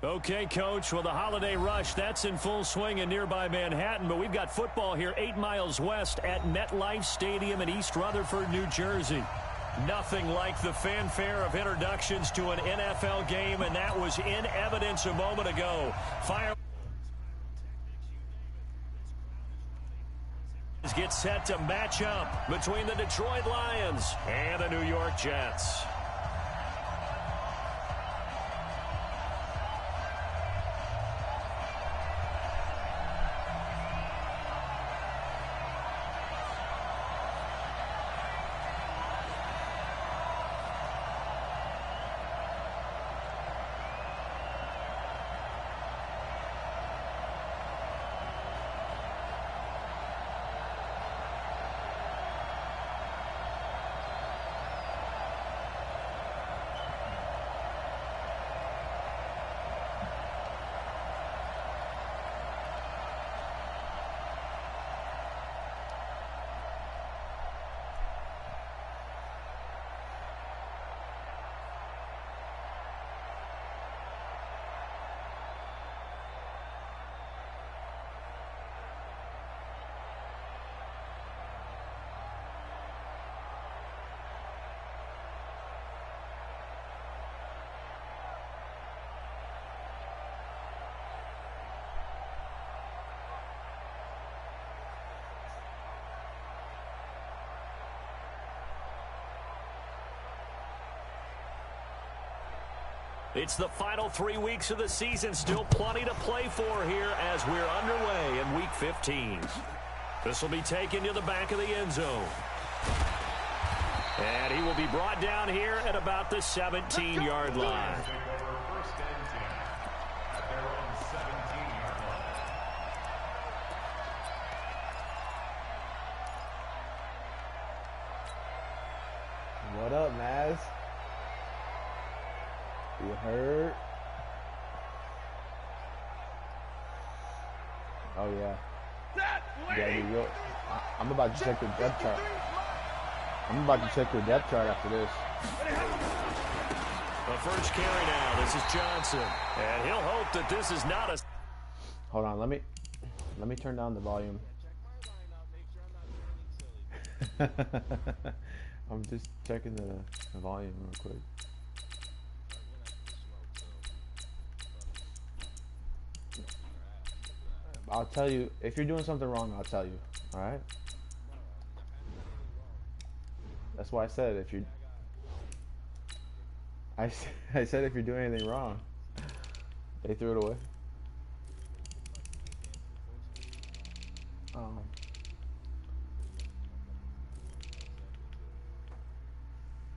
Okay, Coach, well, the holiday rush, that's in full swing in nearby Manhattan, but we've got football here 8 miles west at MetLife Stadium in East Rutherford, New Jersey. Nothing like the fanfare of introductions to an NFL game, and that was in evidence a moment ago. Get set to match up between the Detroit Lions and the New York Jets. It's the final 3 weeks of the season. Still plenty to play for here as we're underway in Week 15. This will be taken to the back of the end zone. And he will be brought down here at about the 17-yard line. What up, Maz? You heard? Oh, yeah. I'm about to check your depth chart. I'm about to check your depth chart after this. The first carry now. This is Johnson. And he'll hope that this is not a... Hold on, let me turn down the volume. I'm just checking the volume real quick. I'll tell you, if you're doing something wrong, I'll tell you, alright? That's why I said if you... I said if you're doing anything wrong. They threw it away.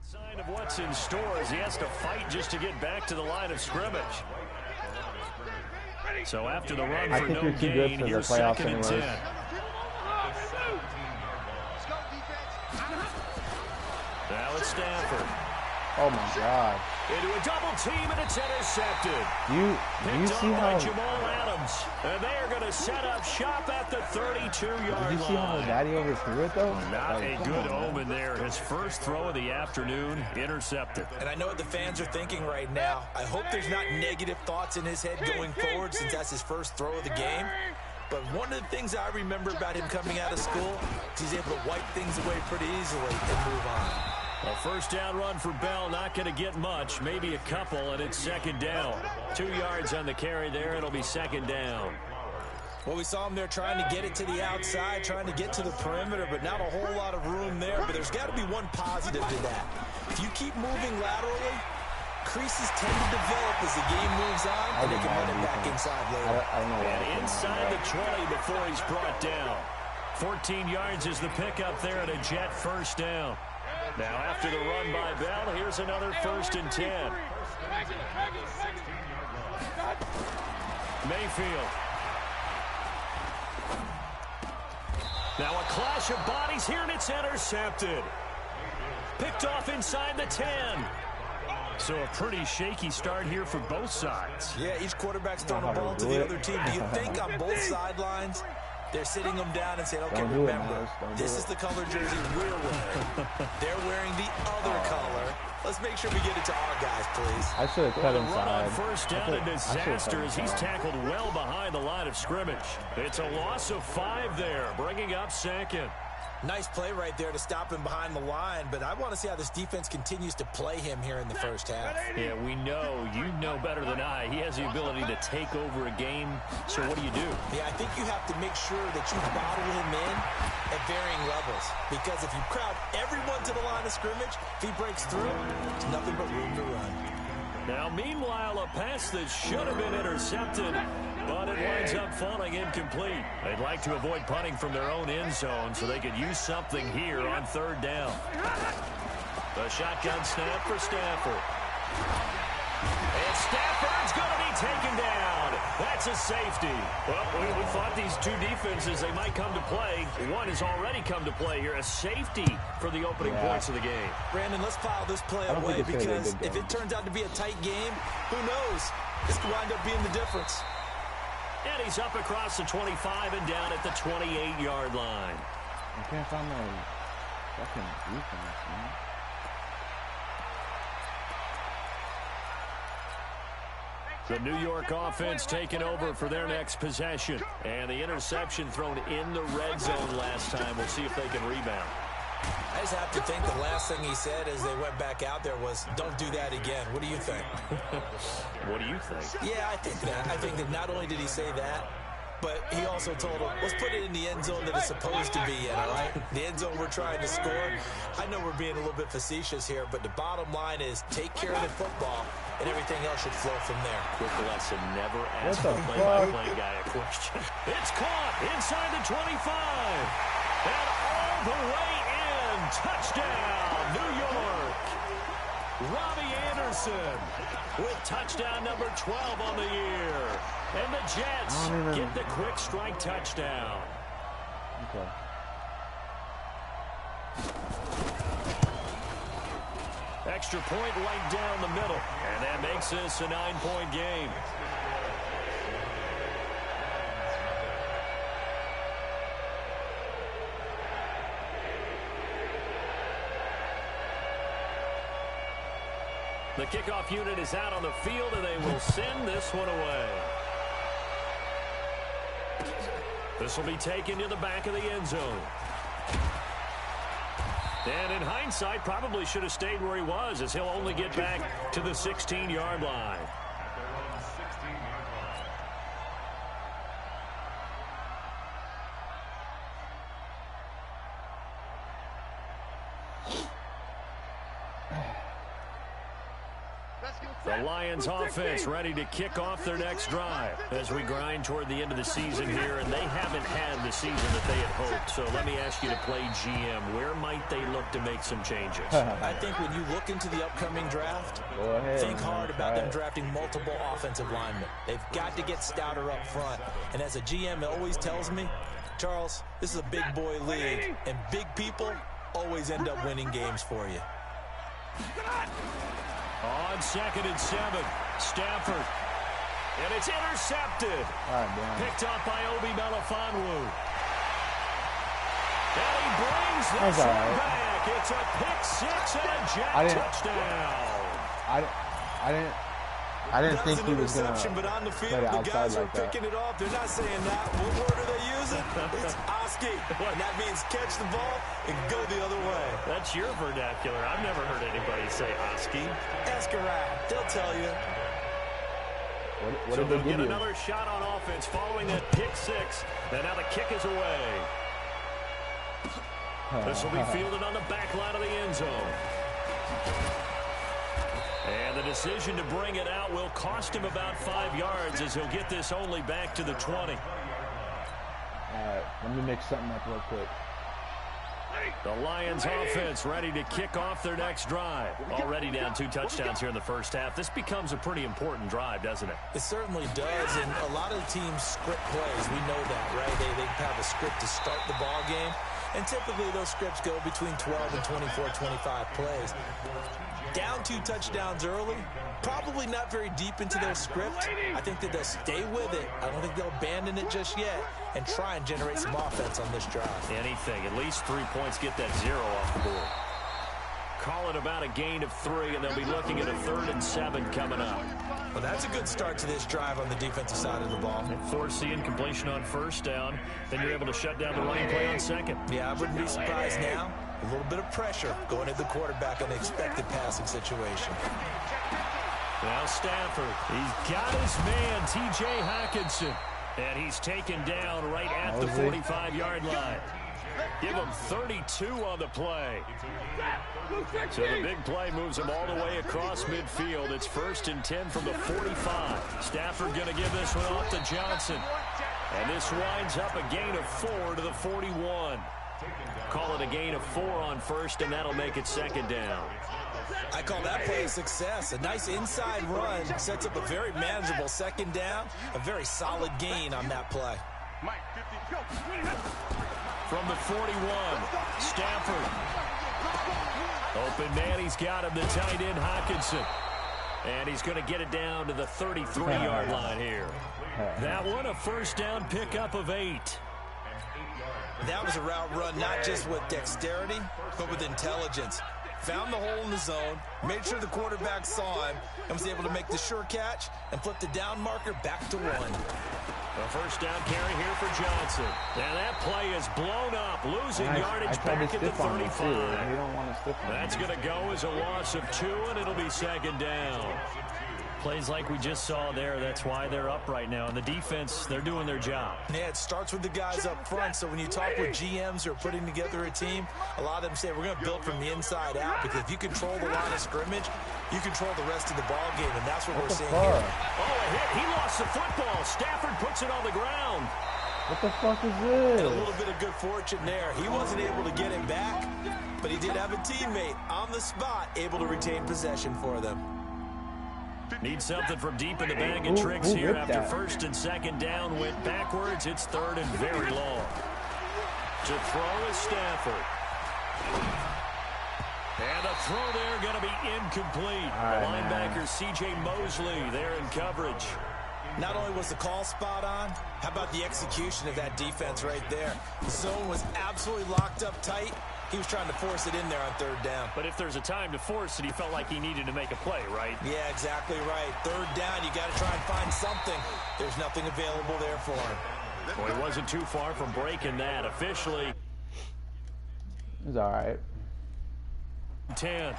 Sign of what's in store as he has to fight just to get back to the line of scrimmage. So after the run for no gain, here's 2nd and 10. Now it's Stanford. Oh my God. Into a double team and it's intercepted. You see how Jamal Adams. And they are going to set up shop at the 32-yard line. Did you see how Daddy overthrew it though? Not a good omen there. His first throw of the afternoon intercepted. And I know what the fans are thinking right now. I hope there's not negative thoughts in his head going forward since that's his first throw of the game. But one of the things I remember about him coming out of school is he's able to wipe things away pretty easily and move on. A first down run for Bell, not going to get much, maybe a couple, and it's 2nd down. 2 yards on the carry there, it'll be 2nd down. Well, we saw him there trying to get it to the outside, trying to get to the perimeter, but not a whole lot of room there. But there's got to be one positive to that. If you keep moving laterally, creases tend to develop as the game moves on, and they can run it back inside later. And inside the 20 before he's brought down. 14 yards is the pickup there at a Jet first down. Now after the run by Bell, here's another 1st and 10. Mayfield. Now a clash of bodies here, and it's intercepted. Picked off inside the 10. So a pretty shaky start here for both sides. Yeah, each quarterback's throwing a ball to the other team. Do you think on both sidelines they're sitting them down and saying, okay, remember, this is the color jersey we're wearing. They're wearing the other color. Let's make sure we get it to our guys, please. I should have cut The run on inside. first down, a disaster as he's tackled well behind the line of scrimmage. It's a loss of 5 there, bringing up second. Nice play right there to stop him behind the line, but I want to see how this defense continues to play him here in the first half. Yeah, we know. You know better than I. He has the ability to take over a game, so what do you do? Yeah, I think you have to make sure that you bottle him in at varying levels, because if you crowd everyone to the line of scrimmage, if he breaks through, there's nothing but room to run. Now, meanwhile, a pass that should have been intercepted, but it winds up falling incomplete. They'd like to avoid punting from their own end zone so they could use something here on third down. The shotgun snap for Stafford. And Stafford's going to be taken down. That's a safety. Well, we thought these two defenses, they might come to play. One has already come to play here. A safety for the opening points of the game. Brandon, let's file this play away because if it turns out to be a tight game, who knows? This could wind up being the difference. And he's up across the 25 and down at the 28-yard line. I can't find my fucking defense, man. The New York offense taking over for their next possession. And the interception thrown in the red zone last time. We'll see if they can rebound. I just have to think the last thing he said as they went back out there was, don't do that again. What do you think? What do you think? Yeah, I think that. I think that not only did he say that, but he also told him, let's put it in the end zone that it's supposed to be in, all right? The end zone we're trying to score. I know we're being a little bit facetious here, but the bottom line is take care of the football, and everything else should flow from there. Quick lesson, never ask the play-by-play guy a question. It's caught inside the 25. And all the way in. Touchdown, New York. Robbie Anderson with touchdown number 12 on the year. And the Jets get the quick strike touchdown. Okay. Extra point right down the middle. And that makes this a 9-point game. The kickoff unit is out on the field, and they will send this one away. This will be taken to the back of the end zone. And in hindsight, probably should have stayed where he was, as he'll only get back to the 16-yard line. The Lions offense ready to kick off their next drive as we grind toward the end of the season here, and they haven't had the season that they had hoped. So let me ask you to play GM. Where might they look to make some changes? I think when you look into the upcoming draft, think hard about them drafting multiple offensive linemen. They've got to get stouter up front. And as a GM, it always tells me, Charles, this is a big boy league, and big people always end up winning games for you. On 2nd and 7, Stafford. And it's intercepted. Picked up by Obi Melifonwu. And he brings this one back. It's a pick-6 and a Jet touchdown. I didn't think he was going to but on the field, play the outside guys are like that. picking it off. They're not saying that. What word are they using? It's Oski. And that means catch the ball and go the other way. That's your vernacular. I've never heard anybody say Oski. Ask around. They'll tell you. What so did they they'll give get you? another shot on offense following that pick-6. And now the kick is away. This will be fielded on the back line of the end zone. And the decision to bring it out will cost him about 5 yards as he'll get this only back to the 20. All right, let me mix something up real quick. The Lions offense ready to kick off their next drive. Already down 2 touchdowns here in the first half. This becomes a pretty important drive, doesn't it? It certainly does, and a lot of the teams script plays. We know that, right? They have a script to start the ball game, and typically those scripts go between 12 and 24, 25 plays. Down 2 touchdowns early, probably not very deep into their script. I think that they'll stay with it. I don't think they'll abandon it just yet and try and generate some offense on this drive. Anything. At least 3 points, get that 0 off the board. call it about a gain of 3, and they'll be looking at a 3rd and 7 coming up. Well, that's a good start to this drive on the defensive side of the ball. And force the incompletion on 1st down, then you're able to shut down the running play on 2nd. Yeah, I wouldn't be surprised now. A little bit of pressure going at the quarterback in an expected passing situation. Now Stafford, he's got his man, T.J. Hockenson, and he's taken down right at the 45-yard line. Give him 32 on the play. So the big play moves him all the way across midfield. It's 1st and 10 from the 45. Stafford going to give this one off to Johnson. And this winds up a gain of 4 to the 41. Call it a gain of 4 on 1st, and that'll make it 2nd down. I call that play a success. A nice inside run sets up a very manageable 2nd down. A very solid gain on that play. From the 41, Stafford. Open man, he's got him, the tight end, Hockenson. And he's going to get it down to the 33-yard line here. That one, a 1st down pickup of 8. That was a route run not just with dexterity, but with intelligence. Found the hole in the zone, made sure the quarterback saw him, and was able to make the sure catch and flip the down marker back to 1. A 1st down carry here for Johnson. And that play is blown up, losing yardage back at the 35. That's going to go as a loss of 2, and it'll be 2nd down. Plays like we just saw there, that's why they're up right now. And the defense, they're doing their job. Yeah, it starts with the guys up front. So when you talk with GMs who are putting together a team, a lot of them say we're going to build from the inside out, because if you control the line of scrimmage, you control the rest of the ball game, and that's what we're seeing here. Oh, a hit. He lost the football. Stafford puts it on the ground. What the fuck is this? And a little bit of good fortune there. He wasn't able to get it back, but he did have a teammate on the spot able to retain possession for them. Need something from deep in the bag of tricks here after 1st and 2nd down went backwards. It's 3rd and very long. To throw is Stafford. And the throw there going to be incomplete. The linebacker C.J. Mosley there in coverage. Not only was the call spot on, how about the execution of that defense right there? The zone was absolutely locked up tight. He was trying to force it in there on 3rd down. But if there's a time to force it, he felt like he needed to make a play, right? Yeah, exactly right. 3rd down, you got to try and find something. There's nothing available there for him. Well, he wasn't too far from breaking that. Officially, it's all right. 10.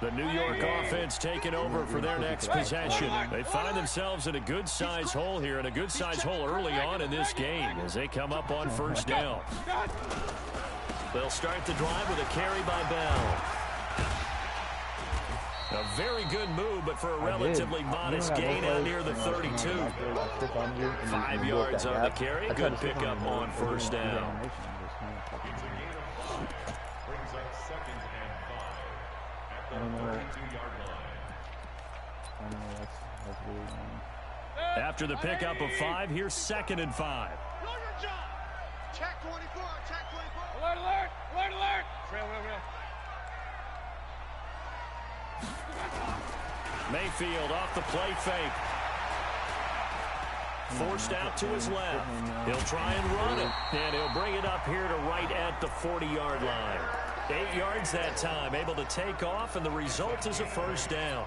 The New York offense taking over for their next possession. They find themselves in a good-sized hole here, and a good-sized hole early on in this game as they come up on 1st down. They'll start the drive with a carry by Bell. A very good move, but for a relatively modest gain out near the 32. 5 yards on the carry. Good pickup on 1st down. After the pickup of 5, here's 2nd and 5. Check 24, check 24. Alert, alert, alert, alert. Real. Mayfield off the play fake. Forced out to his left. He'll try and run it, and he'll bring it up here to right at the 40-yard line. 8 yards that time, able to take off, and the result is a 1st down.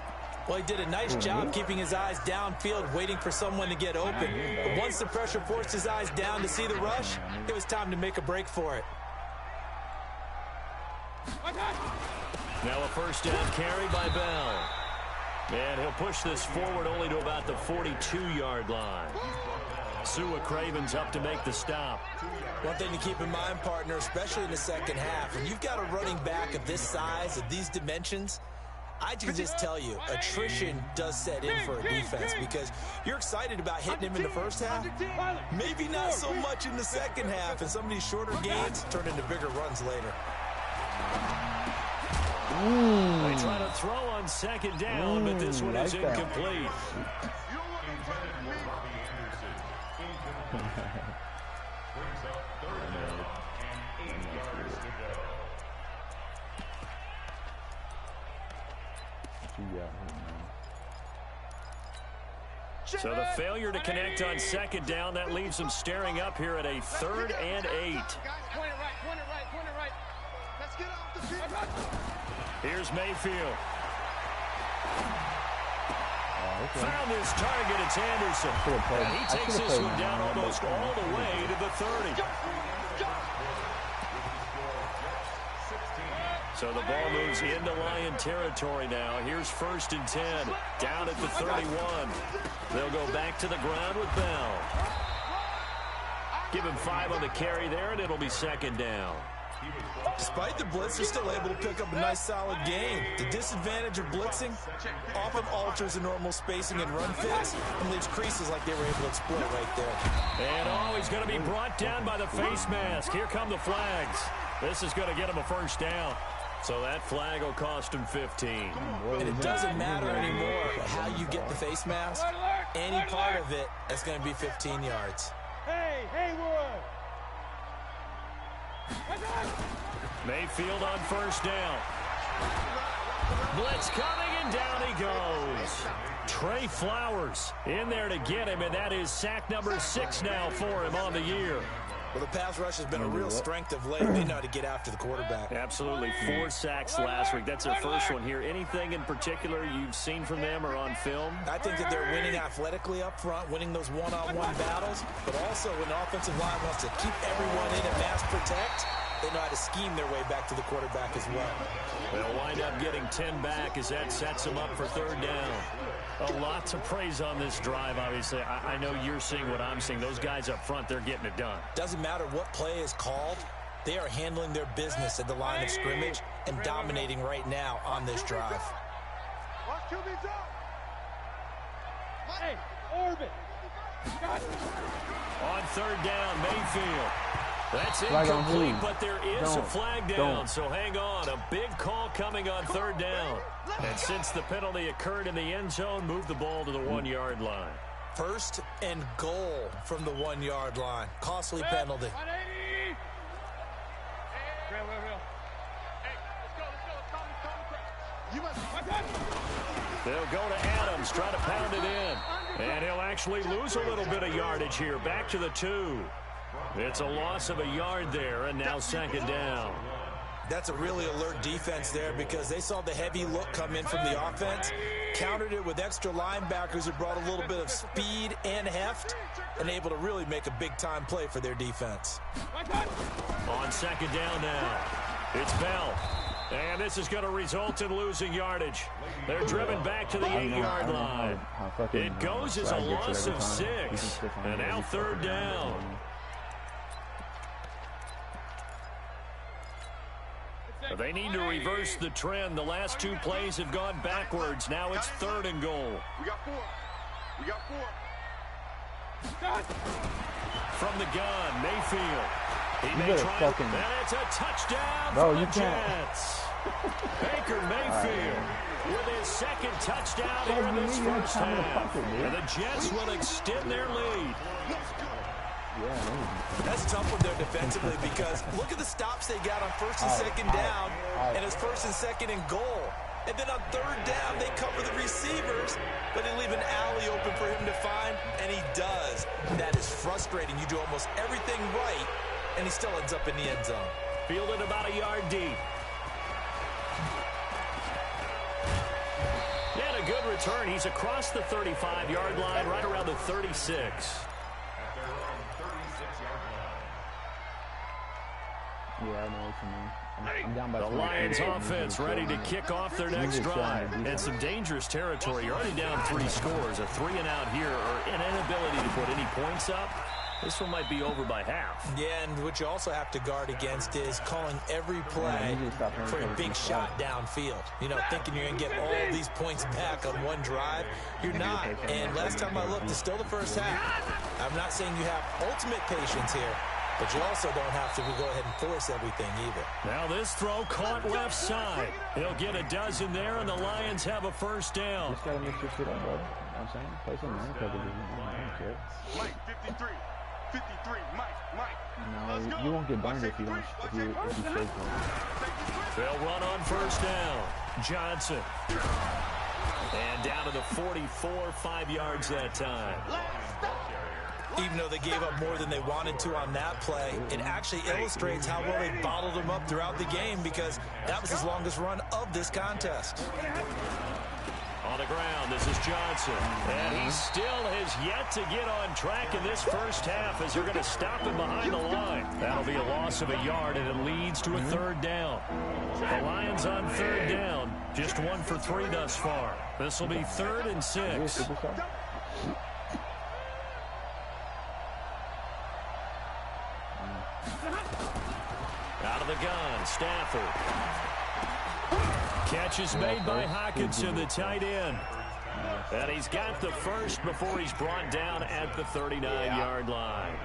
Well, he did a nice job keeping his eyes downfield, waiting for someone to get open. But once the pressure forced his eyes down to see the rush, it was time to make a break for it. Now a 1st down carry by Bell. And he'll push this forward only to about the 42-yard line. Sua Craven's up to make the stop. One thing to keep in mind, partner, especially in the 2nd half, when you've got a running back of this size, of these dimensions, I can just tell you, attrition does set in for a defense, because you're excited about hitting him in the 1st half, maybe not so much in the 2nd half, and some of these shorter gains turn into bigger runs later. They try to throw on 2nd down, but this one is incomplete. So the failure to connect on 2nd down, that leaves them staring up here at a 3rd and 8. Guys, point it right, point it right, point it right. Let's get off the field. Here's Mayfield. Okay. Found his target. It's Anderson. And he takes this one down almost all the way to the 30. So the ball moves into Lion territory now. Here's 1st and 10. Down at the 31. They'll go back to the ground with Bell. Give him 5 on the carry there, and it'll be 2nd down. Despite the blitz, they're still able to pick up a nice, solid gain. The disadvantage of blitzing often alters the normal spacing and run fits and leaves creases like they were able to exploit right there. And he's going to be brought down by the face mask. Here come the flags. This is going to get him a 1st down. So that flag will cost him 15. And it doesn't matter anymore how you get the face mask. Any part of it, that's going to be 15 yards. Hey, Haywood! Mayfield on 1st down. Blitz coming, and down he goes. Trey Flowers in there to get him, and that is sack number 6 now for him on the year. Well, the pass rush has been a real strength of late. They know how to get after the quarterback. Absolutely. 4 sacks last week. That's their first one here. Anything in particular you've seen from them or on film? I think that they're winning athletically up front, winning those one-on-one battles, but also when the offensive line wants to keep everyone in and mass protect, they know how to scheme their way back to the quarterback as well. They'll wind up getting 10 back as that sets them up for 3rd down. A lot to praise on this drive, obviously. I know you're seeing what I'm seeing. Those guys up front, they're getting it done. Doesn't matter what play is called. They are handling their business at the line of scrimmage and dominating right now on this drive. Hey, Orbit. On 3rd down, Mayfield. That's incomplete, but there is a flag down, so hang on. A big call coming on 3rd down. And since the penalty occurred in the end zone, move the ball to the 1-yard line. 1st and goal from the 1-yard line. Costly penalty. They'll go to Adams, try to pound it in. And he'll actually lose a little bit of yardage here. Back to the 2. It's a loss of a yard there, and now 2nd down. That's a really alert defense there because they saw the heavy look come in from the offense, countered it with extra linebackers who brought a little bit of speed and heft, and able to really make a big-time play for their defense. On 2nd down now, it's Bell. And this is going to result in losing yardage. They're driven back to the 8-yard line. It goes as a loss of 6, and now 3rd down. They need to reverse the trend. The last 2 plays have gone backwards. Now it's 3rd and goal. We got 4. From the gun, Mayfield. He You may better try fucking... and it's a touchdown Bro, for you the can't. Jets. Baker Mayfield with his 2nd touchdown here in this first half. And the Jets will extend their lead. That's tough with their defensively because look at the stops they got on 1st and 2nd down, and it's 1st and 2nd and goal. And then on 3rd down, they cover the receivers, but they leave an alley open for him to find, and he does. That is frustrating. You do almost everything right, and he still ends up in the end zone. Fielded about a yard deep. And a good return. He's across the 35-yard line, right around the 36. Yeah, I know what you mean. I'm down by the Lions offense ready to kick off their next drive. And some dangerous territory. You're already down 3 scores. A 3-and-out here, or an inability to put any points up. This one might be over by half. Yeah, and what you also have to guard against is calling every play for a big shot downfield. You know, thinking you're going to get all these points back on one drive. You're not. And last time I looked, it's still the first half. I'm not saying you have ultimate patience here, but you also don't have to go ahead and force everything either. Now this throw caught left side. He'll get a dozen there, and the Lions have a first down. Just got to mix your shit up, bro. You know what I'm saying? Play some man coverage. I don't care. Mike, 53. 53, Mike. No, you won't get burned if you don't. If you shake them. They'll run on first down. Johnson. And down to the 44, 5 yards that time. Even though they gave up more than they wanted to on that play, it actually illustrates how well they bottled them up throughout the game, because that was his longest run of this contest. On the ground, this is Johnson. And he still has yet to get on track in this first half as they're going to stop him behind the line. That'll be a loss of a yard, and it leads to a third down. The Lions on third down, just 1 for 3 thus far. This will be 3rd and 6. Out of the gun, Stafford. Catch is made by Hawkinson, the tight end. And he's got the first before he's brought down at the 39-yard line.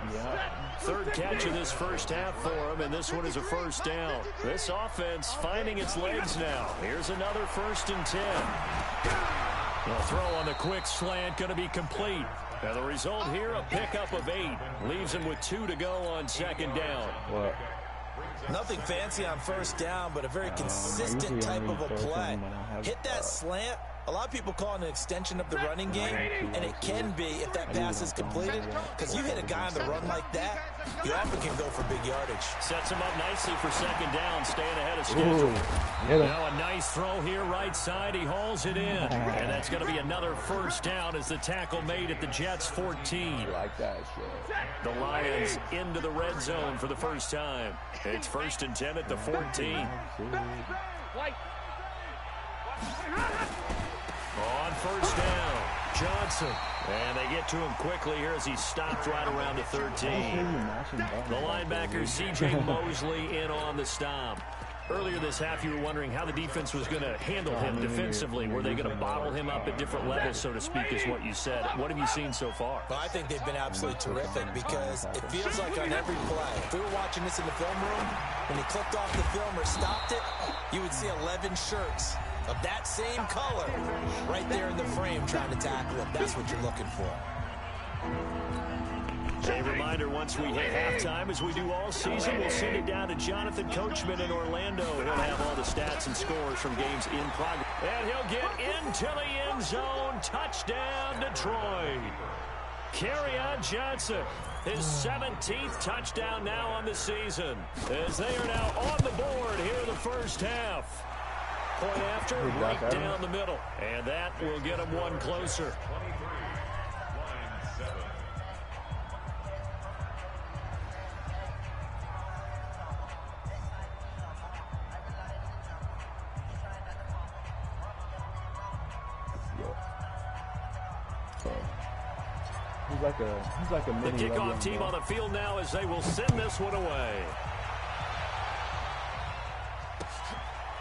Third catch of this first half for him, and this one is a first down. This offense finding its legs now. Here's another 1st and 10. The throw on the quick slant going to be complete. Now the result here, a pickup of 8. Leaves him with 2 to go on 2nd down. Nothing fancy on first down, but a very consistent type of a play. Hit that slant. A lot of people call it an extension of the running game, and it can be if that pass is completed, because you hit a guy on the run like that, you often can go for big yardage. Sets him up nicely for 2nd down, staying ahead of schedule. Now a nice throw here, right side. He hauls it in, and that's going to be another first down as the tackle made at the Jets' 14. Like that shit. The Lions into the red zone for the first time. It's 1st and 10 at the 14. On first down, Johnson. And they get to him quickly here as he stopped right around the 13. The linebacker, C.J. Mosley, in on the stop. Earlier this half, you were wondering how the defense was going to handle him defensively. Were they going to bottle him up at different levels, so to speak, is what you said. What have you seen so far? Well, I think they've been absolutely terrific, because it feels like on every play, if we were watching this in the film room, when he clicked off the film or stopped it, you would see 11 shirts of that same color right there in the frame trying to tackle him. That's what you're looking for. A reminder, once we hit halftime, as we do all season, we'll send it down to Jonathan Coachman in Orlando. He'll have all the stats and scores from games in progress. And he'll get into the end zone. Touchdown, Detroit. Kerryon Johnson, his 17th touchdown now on the season, as they are now on the board here in the first half. Point after, right down the middle. And that will get him one closer. He's like a the kickoff team on the field now as they will send this one away.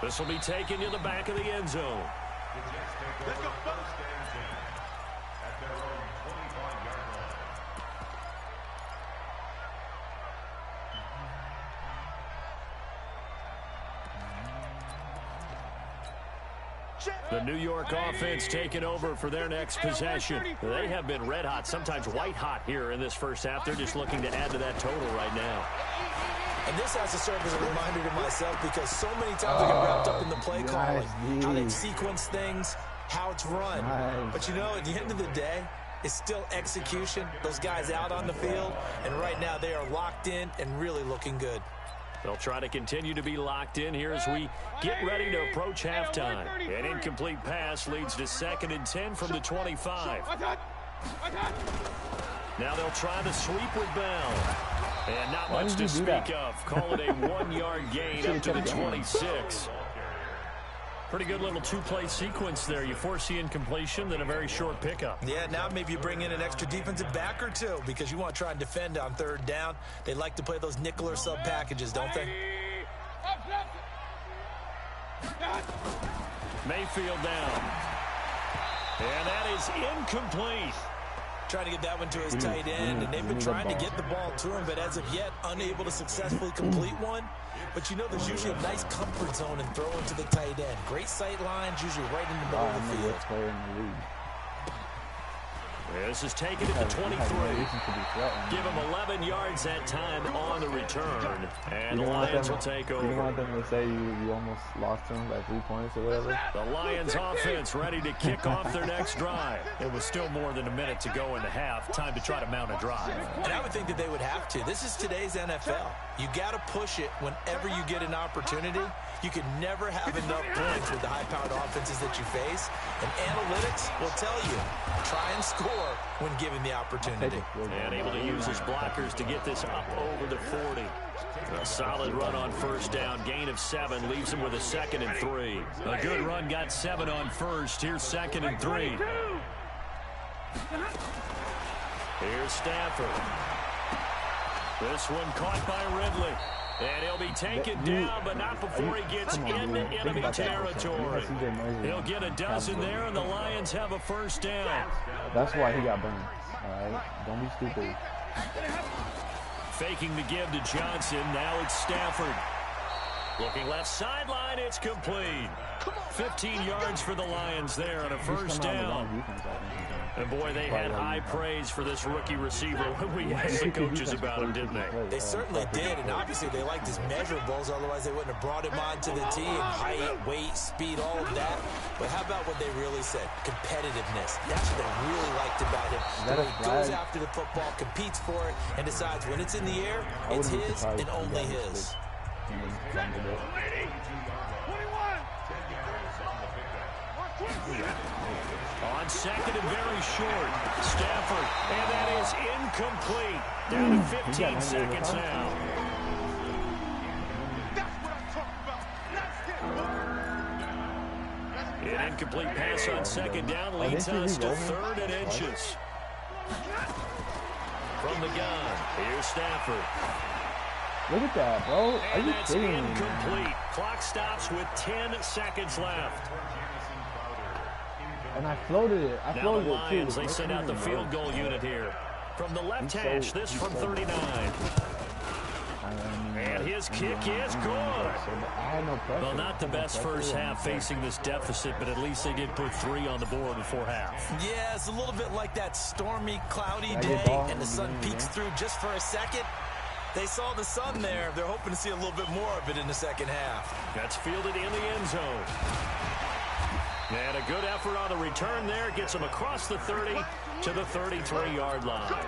This will be taken to the back of the end zone. The New York offense taking over for their next possession. They have been red hot, sometimes white hot here in this first half. They're just looking to add to that total right now. And this has to serve as a reminder to myself, because so many times I get wrapped up in the play calling, how they sequence things, how it's run. But you know, at the end of the day, it's still execution. Those guys out on the field, and right now they are locked in and really looking good. They'll try to continue to be locked in here as we get ready to approach halftime. An incomplete pass leads to 2nd and 10 from the 25. Now they'll try the sweep with Bell. And not much to speak of. Call it a 1-yard gain up to the 26. Pretty good little two-play sequence there. You force the incompletion, then a very short pickup. Yeah, now maybe you bring in an extra defensive back or two, because you want to try and defend on 3rd down. They like to play those nickel or sub packages, don't they? Mayfield down. And that is incomplete. Trying to get that one to his tight end, and they've been trying to get the ball to him, but as of yet, unable to successfully complete one. But you know, there's usually a nice comfort zone in throwing to the tight end. Great sight lines, usually right in the middle of the field. This is taken at the 23. Give him 11 yards that time on the return. And the Lions will take over. You don't want them to say you almost lost them by 3 points or whatever? The Lions offense ready to kick off their next drive. It was still more than a minute to go in the half. Time to try to mount a drive. And I would think that they would have to. This is today's NFL. You got to push it whenever you get an opportunity. You can never have enough points with the high-powered offenses that you face. And analytics will tell you, try and score when given the opportunity. And able to use his blockers to get this up over the 40. A solid run on first down. Gain of 7 leaves him with a 2nd and 3. A good run got 7 on first. Here's 2nd and 3. Here's Stafford. This one caught by Ridley. And he'll be taken down, but not before he gets into enemy territory. He'll get a dozen there, and the Lions have a first down. That's why he got burned. All right? Don't be stupid. Faking the give to Johnson. Now it's Stafford. Looking left sideline, it's complete. 15 yards for the Lions there on a first down. And boy, they had high praise for this rookie receiver when we asked the coaches about him, didn't they? They certainly did, and obviously they liked his measurables, otherwise they wouldn't have brought him onto the team. Height, weight, speed, all of that. But how about what they really said? Competitiveness. That's what they really liked about him. He goes after the football, competes for it, and decides when it's in the air, it's his and only his. On second and very short, Stafford, and that is incomplete. Down to 15 seconds now. An incomplete pass on second down leads us to 3rd and inches. From the gun, here's Stafford. Look at that, bro. Are you that's kidding me? Incomplete. Clock stops with 10 seconds left. And I floated it. I floated now the Lions, it too. They send out the field goal unit here. From the left hash, this from 39. And his kick is good. Well, not the best first half facing this deficit, but at least they did put 3 on the board before half. Yeah, it's a little bit like that stormy, cloudy day, and the sun peeks through just for a second. They saw the sun there. They're hoping to see a little bit more of it in the second half. That's fielded in the end zone. And a good effort on the return there. Gets him across the 30 to the 33-yard line.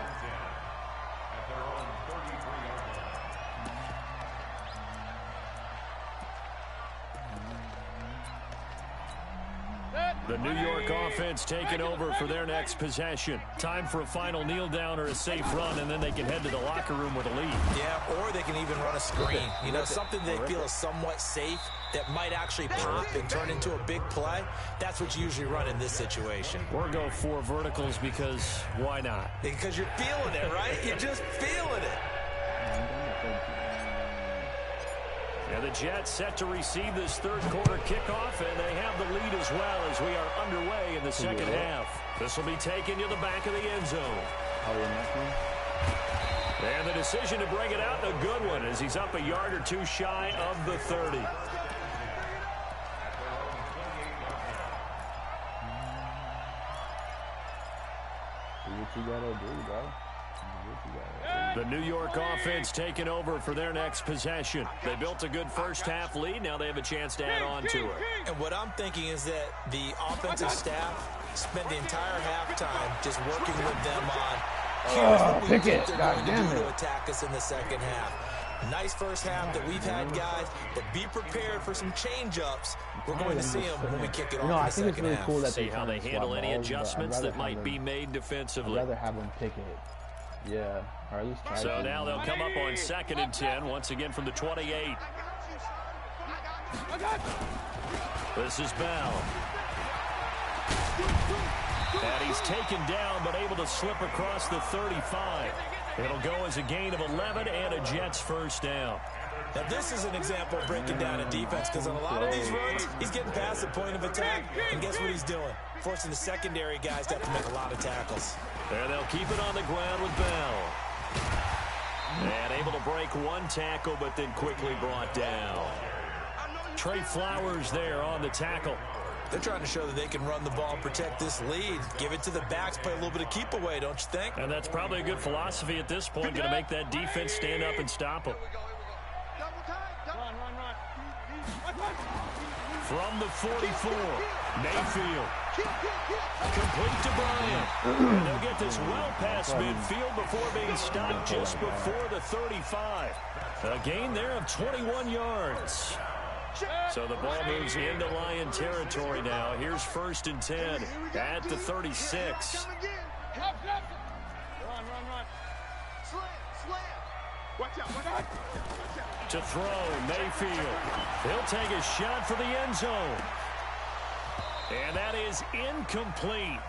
The New York offense taking over for their next possession. Time for a final kneel down or a safe run, and then they can head to the locker room with a lead. Yeah, or they can even run a screen. You know, something they feel is somewhat safe that might actually pop and turn into a big play. That's what you usually run in this situation. Or go 4 verticals because why not? Because you're feeling it, right? You're just feeling it. And the Jets set to receive this third quarter kickoff, and they have the lead as well as we are underway in the second half. This will be taken to the back of the end zone. And the decision to bring it out, a good one, as he's up a yard or 2 shy of the 30. What you gotta do, bro? The New York offense taking over for their next possession. They built a good first half lead. Now they have a chance to add on to it. And what I'm thinking is that the offensive staff spent the entire halftime just working with them on here's what we think they're going to do to attack us in the second half. Nice first half that we've had, guys, but be prepared for some change-ups. We're going to see them when we kick it off in the second half. Cool that see how they handle any adjustments that might be made defensively. I'd rather have them pick it. Yeah, or at least try so now they'll come up on 2nd and 10, once again from the 28. This is Bell. And he's taken down, but able to slip across the 35. It'll go as a gain of 11 and a Jets first down. Now, this is an example of breaking down a defense, because on a lot of these runs, he's getting past the point of attack, and guess what he's doing? Forcing the secondary guys to have to make a lot of tackles. And they'll keep it on the ground with Bell. And able to break 1 tackle, but then quickly brought down. Trey Flowers there on the tackle. They're trying to show that they can run the ball and protect this lead. Give it to the backs, play a little bit of keep away, don't you think? And that's probably a good philosophy at this point, going to make that defense stand up and stop them. From the 44, Mayfield. Complete to Bryant. And they'll get this well past midfield before being stopped just before the 35. A gain there of 21 yards. So the ball moves into Lion territory now. Here's 1st and 10 at the 36. To throw, Mayfield. He'll take a shot for the end zone. And that is incomplete.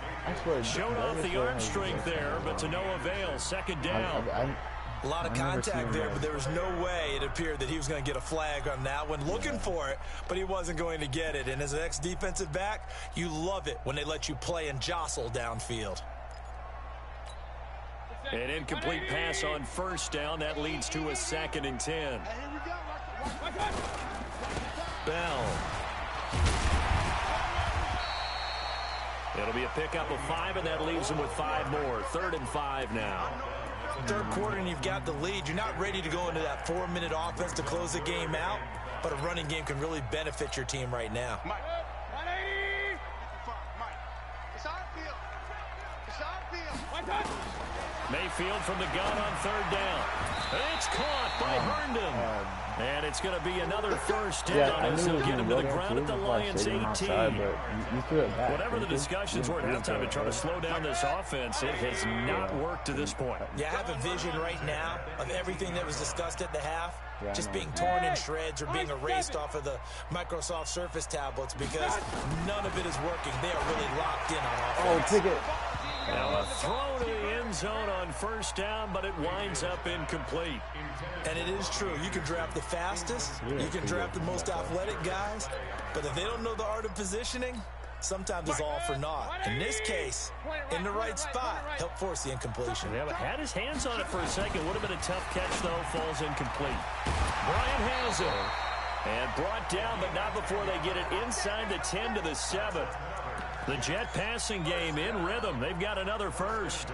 Showed off the arm strength there, but to no avail. 2nd down. A lot of contact there, but there was no way it appeared that he was going to get a flag on that one. Looking for it, but he wasn't going to get it. And as an ex-defensive back, you love it when they let you play and jostle downfield. An incomplete pass on 1st down. That leads to a 2nd and 10. Bell. It'll be a pickup of 5, and that leaves them with 5 more. 3rd and 5 now. 3rd quarter, and you've got the lead. You're not ready to go into that 4-minute offense to close the game out, but a running game can really benefit your team right now. Mayfield from the gun on 3rd down. It's caught by Herndon. And it's going to be another 1st down as he'll get him to the ground at the Lions' 18. Whatever the discussions were at halftime to try to slow down this offense, it has not worked to this point. Yeah, I have a vision right now of everything that was discussed at the half just being torn in shreds or being erased off of the Microsoft Surface tablets because none of it is working. They are really locked in on offense. Oh, ticket. Now a throw to the end zone on 1st down, but it winds up incomplete. And it is true. You can draft the fastest. You can draft the most athletic guys. But if they don't know the art of positioning, sometimes it's all for naught. In this case, in the right spot, help force the incompletion. Yeah, but had his hands on it for a second. Would have been a tough catch, though. Falls incomplete. Bryant has it. And brought down, but not before they get it inside the 10 to the 7. The Jet passing game in rhythm. They've got another 1st.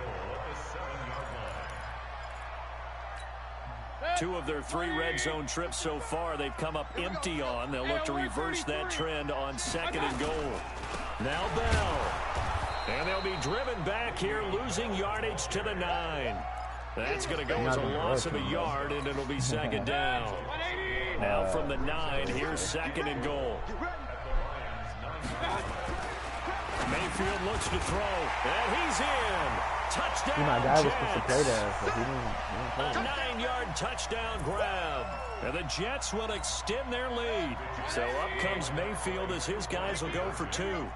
2 of their 3 red zone trips so far they've come up empty on. They'll look to reverse that trend on 2nd and goal. Now Bell. And they'll be driven back here, losing yardage to the 9. That's going to go as a loss of a yard, and it'll be 2nd down. Now from the 9, here's 2nd and goal. Mayfield looks to throw, and he's in. Touchdown, My guy was Jets. supposed to play there, but he didn't play. A 9-yard touchdown grab. And the Jets will extend their lead. So up comes Mayfield as his guys will go for 2.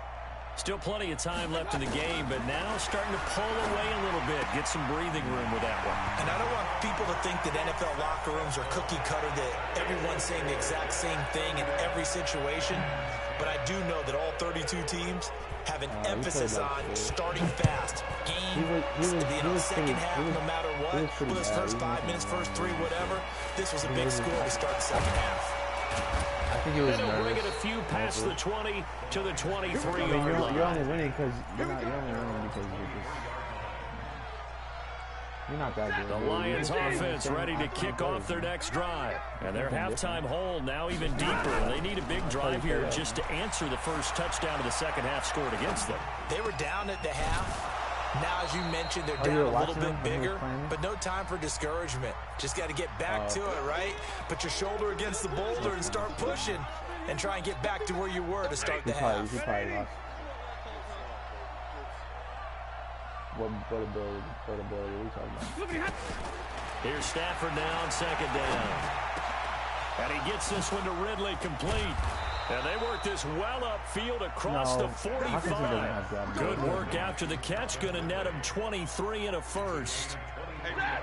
Still plenty of time left in the game, but now starting to pull away a little bit. Get some breathing room with that one. And I don't want people to think that NFL locker rooms are cookie cutter, that everyone's saying the exact same thing in every situation. But I do know that all 32 teams have an emphasis on starting fast. Game to be in the second half no matter what. Whether it's first 5 minutes, first 3, whatever. This was a big score to start the second half. I think he was They'll nervous. bring it a few past the 20 to the 23 I mean, yard line. you're only winning because you're not that good. The Lions offense ready to kick off their next drive. And their halftime hole now even deeper. They need a big drive here just to answer the first touchdown of the second half scored against them. They were down at the half. Now, as you mentioned, they're down a little bit bigger, but no time for discouragement. Just got to get back to it, right? Put your shoulder against the boulder and start pushing and try and get back to where you were to start the half. He probably lost. What ability are we talking about? Here's Stafford now on 2nd down. And he gets this one to Ridley complete. And they work this well upfield across the 45. Good work after the catch. Going to net him 23 and a 1st.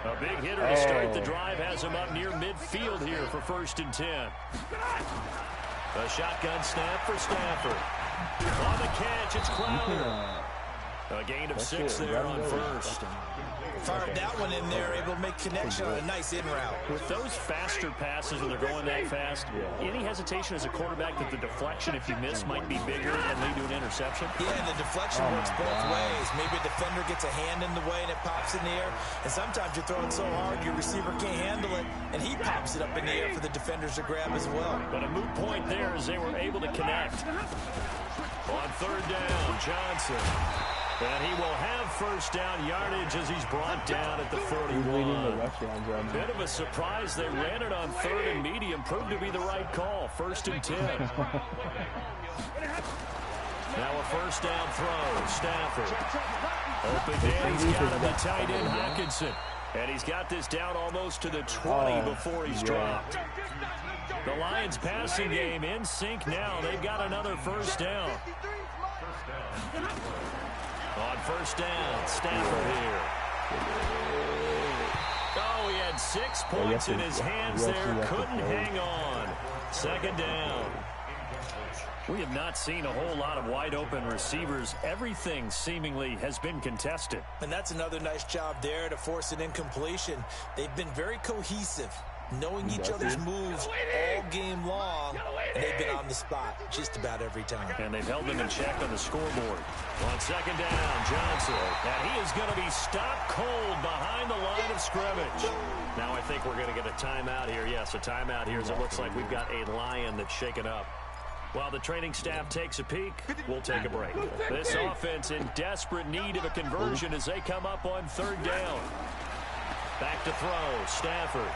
A big hitter to start the drive has him up near midfield here for 1st and 10. A shotgun snap for Stafford. On the catch, it's Crowder. A gain of 6 there on first. Fired that one in there, able to make connection on a nice in route. With those faster passes when they're going that fast, any hesitation as a quarterback that the deflection, if you miss, might be bigger and lead to an interception? Yeah, and the deflection works both ways. Maybe a defender gets a hand in the way and it pops in the air, and sometimes you're throwing so hard your receiver can't handle it, and he pops it up in the air for the defenders to grab as well. But a moot point there as they were able to connect. On third down, Johnson. And he will have first down yardage as he's brought down at the 41. Bit of a surprise. They ran it on third and medium. Proved to be the right call. 1st and 10. Now a first down throw. Stafford. Open man. He's got him, the tight end, Hockenson. And he's got this down almost to the 20 before he's dropped. The Lions passing game in sync now. They've got another first down. On first down, Stafford here. Oh, he had 6 points in his hands there. Couldn't hang on. 2nd down. We have not seen a whole lot of wide-open receivers. Everything seemingly has been contested. And that's another nice job there to force an incompletion. They've been very cohesive, knowing each other's moves all game long, and they've been on the spot just about every time. And they've held them in check on the scoreboard. On 2nd down, Johnson. And he is going to be stopped cold behind the line of scrimmage. Now I think we're going to get a timeout here. Yes, a timeout here as it looks like we've got a Lion that's shaken up. While the training staff takes a peek, we'll take a break. This offense in desperate need of a conversion as they come up on 3rd down. Back to throw, Stafford.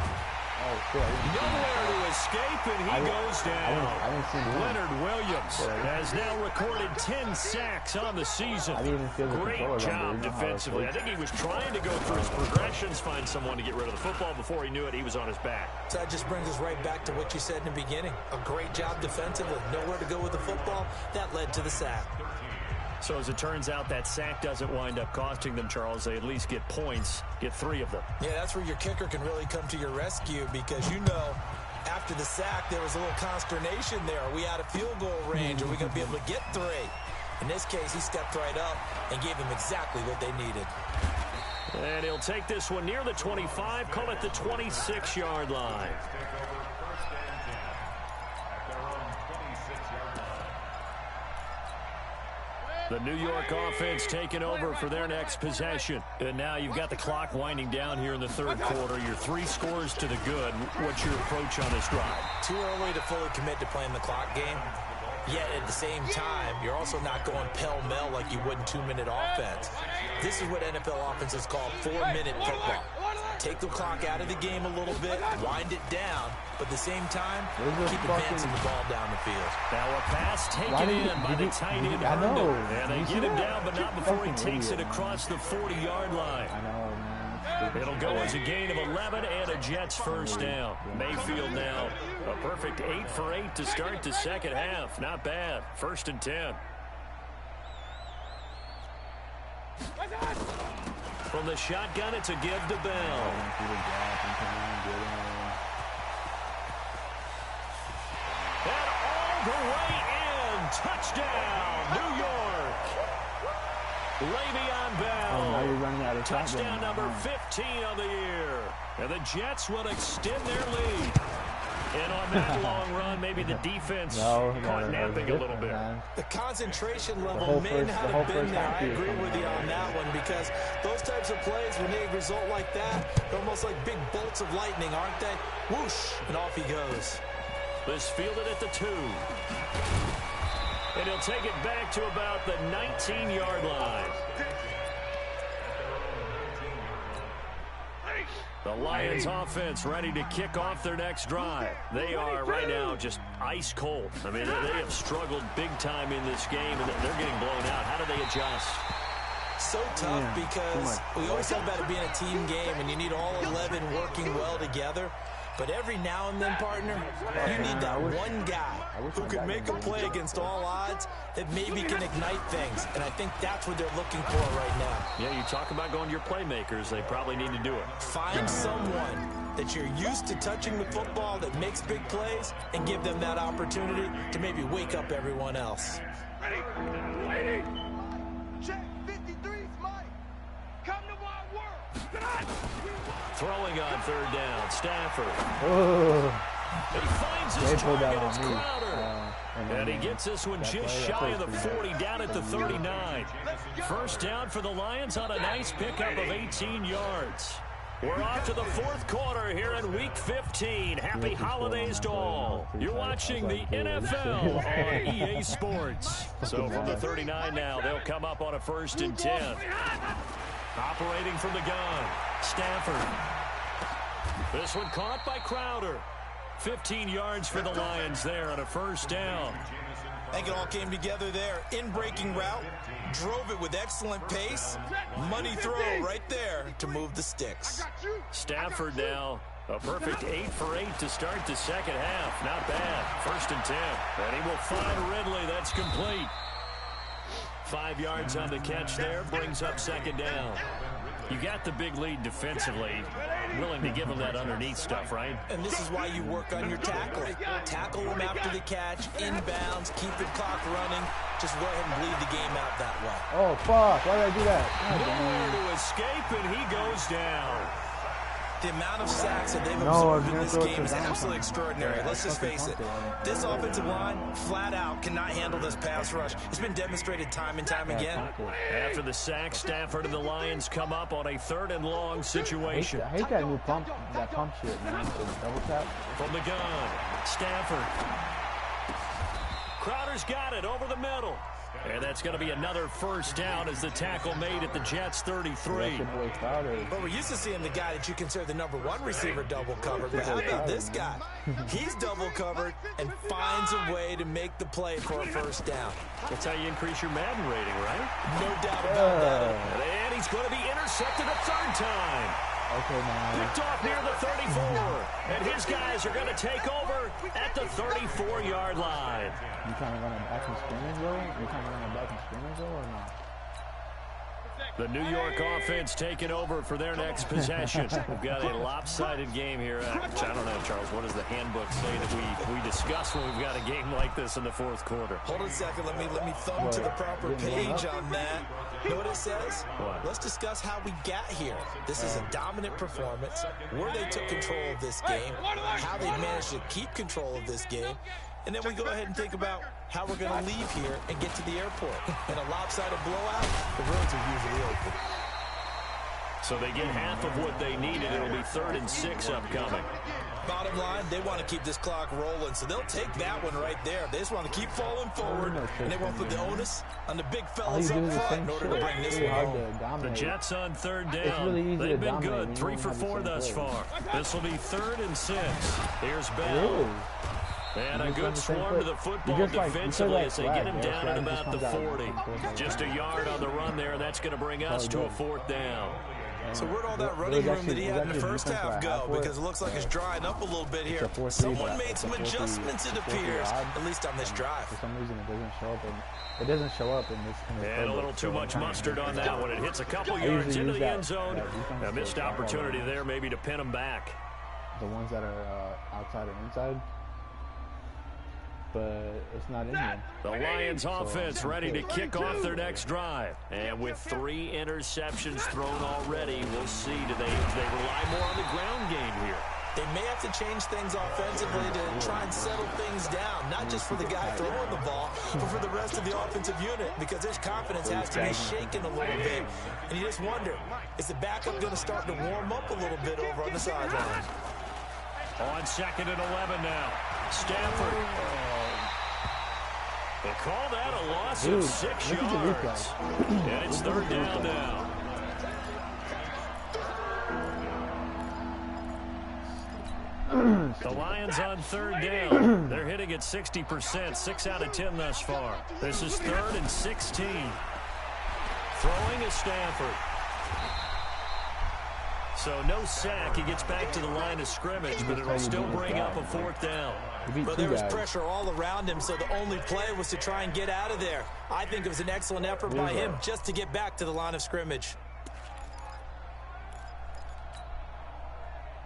Nowhere to escape, and he goes down. Leonard Williams has now recorded 10 sacks on the season. Great job defensively. I think he was trying to go through his progressions, find someone to get rid of the football. Before he knew it, he was on his back. So that just brings us right back to what you said in the beginning. A great job defensively. Nowhere to go with the football. That led to the sack. So as it turns out, that sack doesn't wind up costing them, Charles. They at least get points, get 3 of them. Yeah, that's where your kicker can really come to your rescue because, you know, after the sack, there was a little consternation there. Are we out of field goal range? Are we going to be able to get 3? In this case, he stepped right up and gave them exactly what they needed. And he'll take this one near the 25, call it the 26-yard line. The New York offense taking over for their next possession. And now you've got the clock winding down here in the 3rd quarter. Your 3 scores to the good. What's your approach on this drive? Too early to fully commit to playing the clock game. Yet at the same time, you're also not going pell-mell like you would in 2-minute offense. This is what NFL offenses call 4-minute football. Take the clock out of the game a little bit, wind it down, but at the same time, keep advancing the ball down the field. Now a pass taken in by the tight end. And they get him down, but not before he takes it across the 40-yard line. It'll go as a gain of 11 and a Jets first down. Mayfield now a perfect 8 for 8 to start the 2nd half. Not bad. 1st and 10. From the shotgun, it's a give to Bell. And all the way in. Touchdown, New York. Le'Veon Bell. Touchdown number 15 of the year. And the Jets will extend their lead. And on that long run, maybe the defense caught napping a little bit. The concentration level may not have been there. I agree with you on that one because those types of plays, when they result like that, they're almost like big bolts of lightning, aren't they? Whoosh, and off he goes. This fielded at the 2. And he'll take it back to about the 19-yard line. The Lions offense ready to kick off their next drive. They are right now just ice cold. I mean, they have struggled big time in this game, and they're getting blown out. How do they adjust? So tough because we always talk about it being a team game, and you need all 11 working well together. But every now and then, partner, you need that one guy who can make a play against all odds that maybe can ignite things. And I think that's what they're looking for right now. Yeah, you talk about going to your playmakers. They probably need to do it. Find someone that you're used to touching the football that makes big plays and give them that opportunity to maybe wake up everyone else. Ready. Check 53. Throwing on third down, Stafford. Oh. He finds his target, it's Crowder. And he gets this one just shy of the 40, down at the 39. First down for the Lions on a nice pickup of 18 yards. We're off to the fourth quarter here in Week 15. Happy holidays to all. You're watching the NFL on EA Sports. So from the 39 now, they'll come up on a 1st and 10. Operating from the gun, Stafford. This one caught by Crowder. 15 yards for the Lions there on a 1st down. I think it all came together there. In-breaking route, drove it with excellent pace. Money throw right there to move the sticks. Stafford now, a perfect 8 for 8 to start the second half. Not bad. 1st and 10. And he will find Ridley. That's complete. 5 yards on the catch there. Brings up 2nd down. You got the big lead defensively. Willing to give them that underneath stuff, right? And this is why you work on your tackling. Tackle them after the catch, inbounds, keep the clock running. Just go ahead and bleed the game out that way. Oh, fuck. Why did I do that? Nowhere to escape, and he goes down. The amount of sacks that they've absorbed in this game is absolutely extraordinary. Let's just face it. This offensive line, flat out, cannot handle this pass rush. It's been demonstrated time and time again. After the sack, Stafford and the Lions come up on a 3rd and long situation. I hate that new pump shit, man. Double tap. From the gun, Stafford. Crowder's got it over the middle. And that's going to be another 1st down as the tackle made at the Jets' 33. But we're used to seeing the guy that you consider the #1 receiver double covered. But how about this guy? He's double covered and finds a way to make the play for a 1st down. That's how you increase your Madden rating, right? No doubt about that. And he's going to be intercepted a 3rd time. Okay, man. Picked off near the 34. And his guys are going to take over at the 34-yard line. You trying to run a back and scrimmage, though? You trying to run a back and scrimmage, though, or not? The New York offense taking over for their next possession. We've got a lopsided game here. I don't know, Charles. What does the handbook say that we discuss when we've got a game like this in the 4th quarter? Hold on a second. Let me thumb to the proper page on that. You know what it says? What? Let's discuss how we got here. This is a dominant performance, where they took control of this game, how they managed to keep control of this game, and then we go ahead and think about how we're going to leave here and get to the airport. In a lopsided blowout, the roads are usually open. So they get half of what they needed. It'll be 3rd and 6 upcoming. Bottom line, they want to keep this clock rolling, so they'll take that one right there. They just want to keep falling forward, and they won't put the onus on the big fellas up front in order to bring this one home. The Jets on 3rd down. They've been good, 3 for 4 thus far. This will be 3rd and 6. Here's Bell. And a good swarm to the football defensively as they get him down at about the 40. Just a yard on the run there. That's going to bring us to a 4th down. So where'd all that running room that he had in the first half go? Because it looks like it's drying up a little bit here. Someone made some adjustments, it appears, at least on this drive. For some reason, it doesn't show up in this. And a little too much mustard on that one. It hits a couple yards into the end zone. A missed opportunity there maybe to pin him back. The ones that are outside or inside. But it's not in here. The Lions offense ready to kick off their next drive. And with 3 interceptions thrown already, we'll see. Do they rely more on the ground game here? They may have to change things offensively to try and settle things down, not just for the guy throwing the ball, but for the rest of the offensive unit, because their confidence has to be shaken a little bit. And you just wonder, is the backup going to start to warm up a little bit over on the sideline? On 2nd and 11 now. Stafford. They call that a loss of 6 yards. And it's 3rd down now. The Lions on 3rd down. They're hitting at 60%, 6 out of 10 thus far. This is 3rd and 16. Throwing is Stafford. So no sack. He gets back to the line of scrimmage, but it'll still bring up a 4th down. But there was pressure all around him, so the only play was to try and get out of there. I think it was an excellent effort by him just to get back to the line of scrimmage.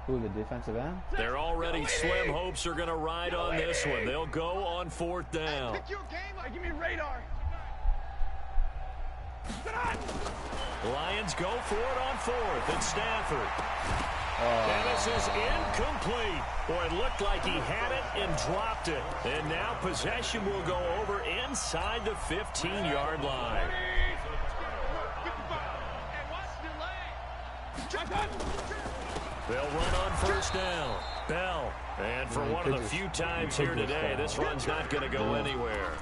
Who, the defensive end? They're already slim hopes are going to ride on this one. They'll go on 4th down. Give me radar. Lions go for it on 4th. It's Stafford. And this is incomplete. Boy, it looked like he had it and dropped it. And now possession will go over inside the 15-yard line. They'll run on first down. Bell. And for one of the few times here today, this run's not going to go anywhere.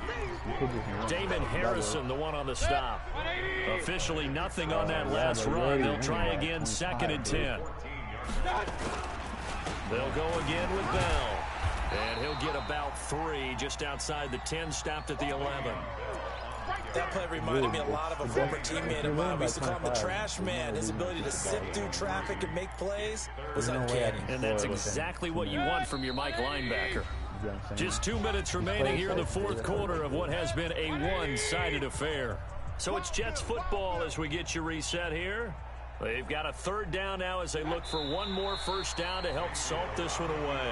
Damon Harrison, the one on the stop. Officially nothing on that last run. They'll try again, 2nd and 10. They'll go again with Bell. And he'll get about 3 just outside the 10, stopped at the 11. That play reminded me a lot of a former teammate of mine. We used to call him the trash man. His ability to sift through traffic and make plays was uncanny. And that's exactly what you want from your Mike linebacker. Just 2 minutes remaining here in the 4th quarter of what has been a one-sided affair. So it's Jets football as we get you reset here. They've got a 3rd down now as they look for one more first down to help salt this one away.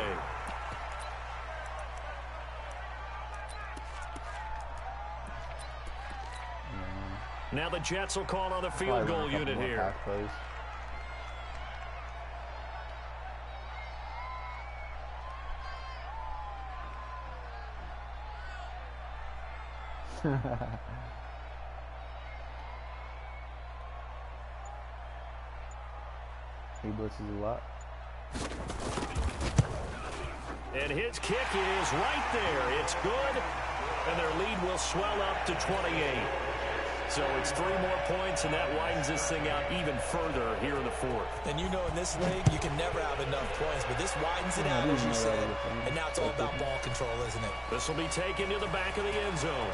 Now the Jets will call on the field goal unit here. He blitzes a lot. And his kick is right there. It's good. And their lead will swell up to 28. So it's 3 more points, and that widens this thing out even further here in the 4th. And you know in this league, you can never have enough points, but this widens it out, as you said. And now it's all about ball control, isn't it? This will be taken to the back of the end zone.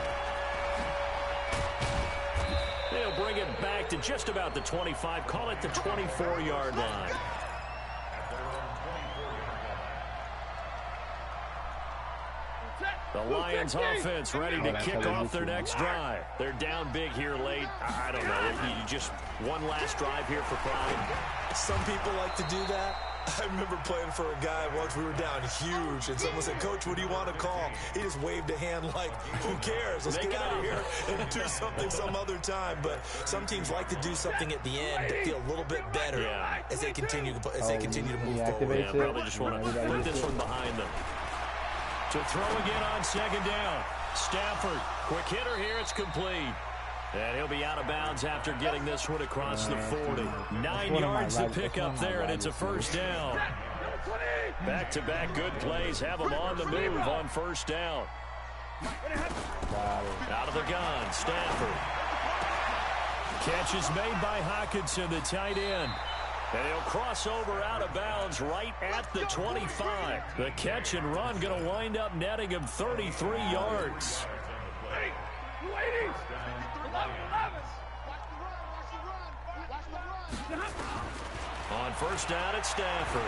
They'll bring it back to just about the 25, call it the 24-yard line. The Lions offense ready to kick off their next drive. They're down big here late. I don't know. You just one last drive here for pride. Some people like to do that. I remember playing for a guy once. We were down huge, and someone said, "Coach, what do you want to call?" He just waved a hand like, "Who cares? Let's get out of here and do something some other time." But some teams like to do something at the end to feel a little bit better as they continue to move forward. Yeah, probably just want to put this one behind them. To throw again on 2nd down. Stafford, quick hitter here, it's complete. And he'll be out of bounds after getting this one across the 40. 9 yards to pick up there, and it's a first down. Back-to-back good plays have them on the move on first down. Out of the gun, Stafford. Catch is made by Hockenson, the tight end. And he'll cross over out of bounds right at the 25. The catch and run going to wind up netting him 33 yards. On first down, it's Stafford.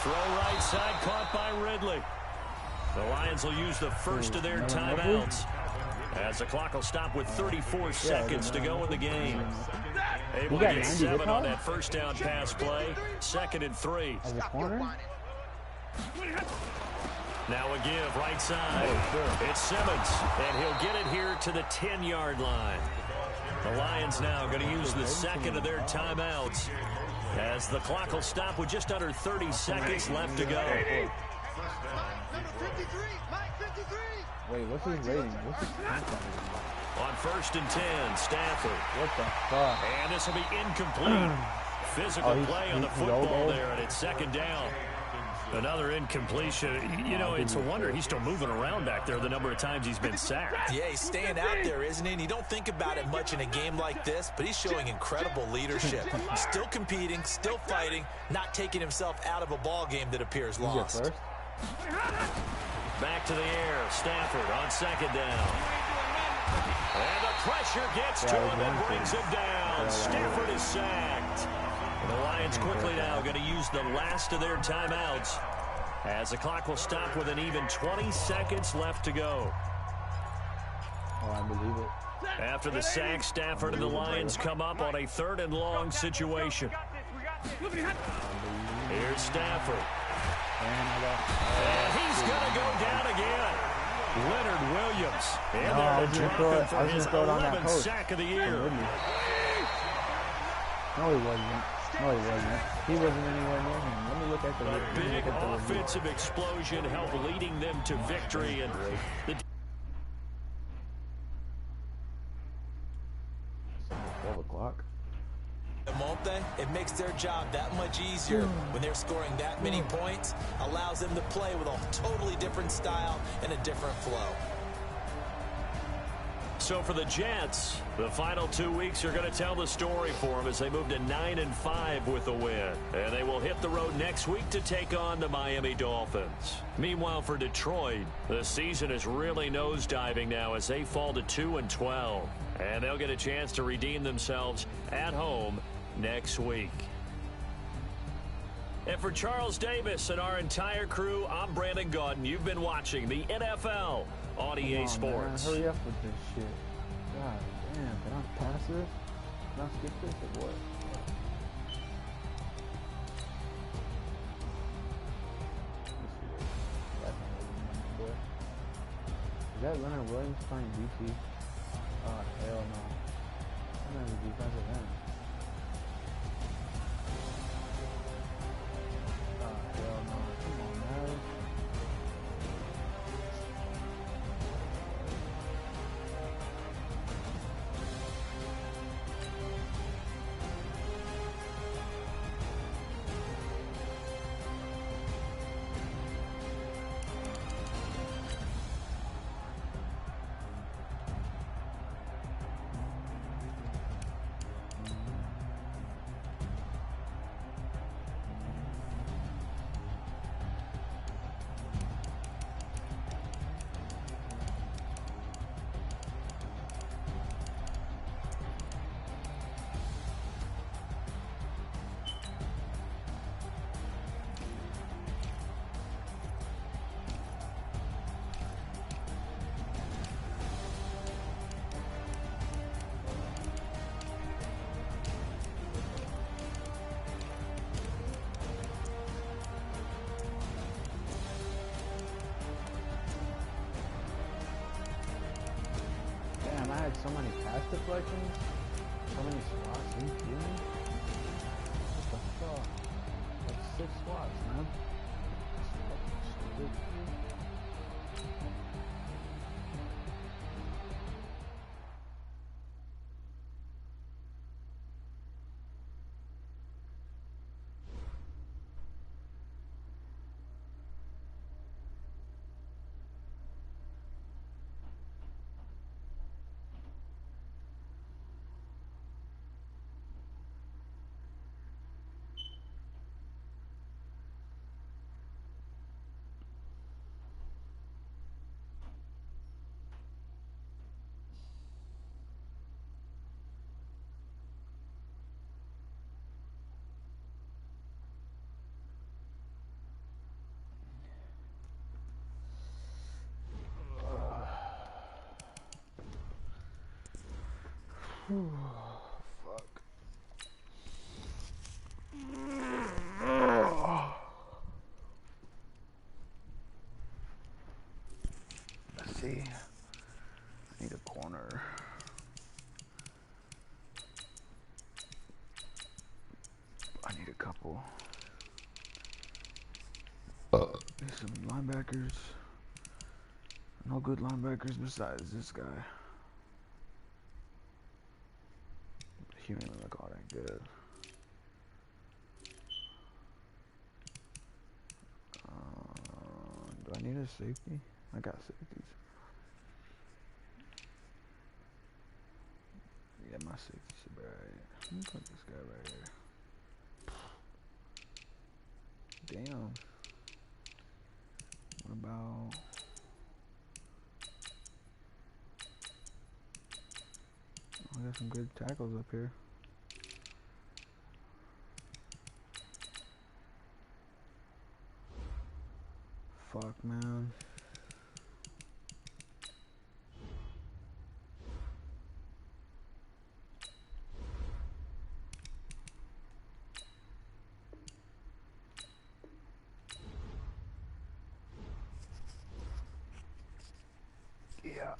Throw right side, caught by Ridley. The Lions will use the first of their timeouts as the clock will stop with 34 seconds to go in the game. Able to get 7 on that first down pass play. 2nd and 3. As a corner? Now a give right side. It's Simmons, and he'll get it here to the 10-yard line. The Lions now going to use the 2nd of their timeouts as the clock will stop with just under 30 seconds left to go. Wait, what's his rating? What's his contact? On 1st and 10, Stafford. What the fuck? And this will be incomplete. Physical play on the football there, and it's 2nd down. Another incompletion. You know, it's a wonder he's still moving around back there the number of times he's been sacked. Yeah, he's staying out there, isn't he? And you don't think about it much in a game like this, but he's showing incredible leadership. Still competing, still fighting, not taking himself out of a ball game that appears lost. Back to the air. Stafford on 2nd down. And the pressure gets to him and brings him down. Stafford is sacked. The Lions quickly now going to use the last of their timeouts as the clock will stop with an even 20 seconds left to go. Oh, I believe it. After the sack, Stafford and the Lions come up on a 3rd and long situation. Here's Stafford. And he's going to go down again. Leonard Williams. And they're dropping for his 11th sack of the year. No, he wasn't. No, he wasn't. He wasn't anywhere near him. Let me look at the A big offensive explosion helped leading them to victory. And the 12 o'clock. Won't they? It makes their job that much easier when they're scoring that many points. Allows them to play with a totally different style and a different flow. So for the Jets, the final 2 weeks are going to tell the story for them as they move to 9-5 with a win. And they will hit the road next week to take on the Miami Dolphins. Meanwhile, for Detroit, the season is really nosediving now as they fall to 2-12. And they'll get a chance to redeem themselves at home next week. And for Charles Davis and our entire crew, I'm Brandon Gaudin. You've been watching the NFL on EA Sports. Man, hurry up with this shit. God damn, can I pass this? Can I skip this or what? Is that Leonard Williams playing DC? Oh, hell no. I'm not even defensive end. Oh, hell no. Come on, man. Damn, I had so many pass deflections, so many swats. Are you kidding me? What the fuck? Like 6 swats, man. That's fucking stupid. Fuck. Let's see. I need a corner. I need a couple. Need some linebackers. No good linebackers besides this guy. He don't even look all that good. Do I need a safety? I got safeties. Yeah, my safety should be right. Let me put this guy right here. Damn. What about... I got some good tackles up here. Fuck, man. Yeah.